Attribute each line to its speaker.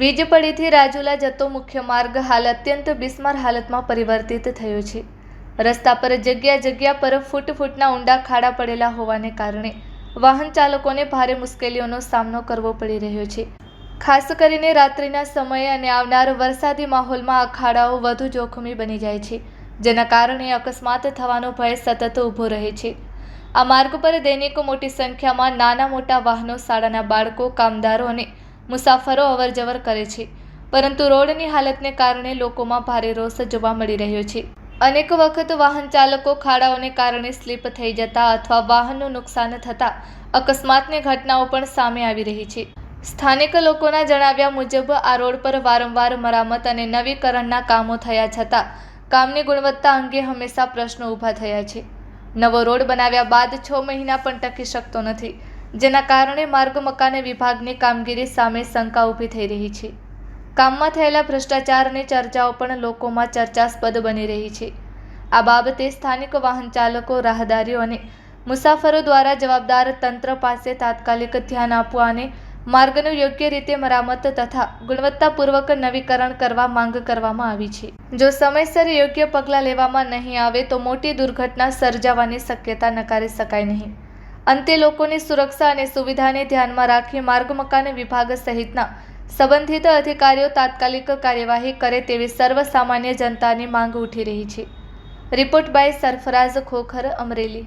Speaker 1: વીજ પડીથી રાજુલા જતો મુખ્ય માર્ગ હાલ અત્યંત બિસ્માર હાલતમાં પરિવર્તિત થયો છે। રસ્તા પર જગ્યા પર ફૂટના ઊંડા ખાડા પડેલા હોવાને કારણે વાહન ચાલકોને ભારે મુશ્કેલીઓનો સામનો કરવો પડી રહ્યો છે। ખાસ કરીને રાત્રિના સમયે અને આવનાર વરસાદી માહોલમાં આ ખાડાઓ વધુ જોખમી બની જાય છે, જેના કારણે અકસ્માત થવાનો ભય સતત ઊભો રહે છે। આ માર્ગ પર દૈનિક મોટી સંખ્યામાં નાના મોટા વાહનો, શાળાના બાળકો, કામદારો અને મુસાફરો અવરજવર કરે છે, પરંતુ રોડની હાલતને કારણે લોકોમાં ભારે રોષ જોવા મળી રહ્યો છે। અનેક વખત વાહન ચાલકો ખાડાઓને કારણે સ્લીપ થઈ જતા અથવા વાહનનું નુકસાન થતા અકસ્માતની ઘટનાઓ પણ સામે આવી રહી છે। સ્થાનિક લોકોના જણાવ્યા મુજબ આ રોડ પર વારંવાર મરામત અને નવીકરણના કામો થયા છતાં કામની ગુણવત્તા અંગે હંમેશા પ્રશ્નો ઊભા થયા છે। નવો રોડ બનાવ્યા બાદ 6 મહિના પણ ટકી શકતો નથી, જેના કારણે માર્ગ મકાન વિભાગની કામગીરી સામે શંકા ઊભી થઈ રહી છે। કામમાં થયેલા ભ્રષ્ટાચારની ચર્ચાઓ પણ લોકોમાં ચર્ચાસ્પદ બની રહી છે। આ બાબતે સ્થાનિક વાહન ચાલકો, રાહદારીઓ અને મુસાફરો દ્વારા જવાબદાર તંત્ર પાસે તાત્કાલિક ધ્યાન આપવા અને માર્ગનું યોગ્ય રીતે મરામત તથા ગુણવત્તાપૂર્વક નવીકરણ કરવા માંગ કરવામાં આવી છે। જો સમયસર યોગ્ય પગલાં લેવામાં નહીં આવે તો મોટી દુર્ઘટના સર્જાવાની શક્યતા નકારી શકાય નહીં। અંતે લોકોની સુરક્ષા અને સુવિધાને ધ્યાનમાં રાખી માર્ગ મકાન વિભાગ સહિતના સંબંધિત અધિકારીઓ તાત્કાલિક કાર્યવાહી કરે તેવી સર્વસામાન્ય જનતાની માંગ ઉઠી રહી છે। Report by Sarfaraz Khokhar, Amreli.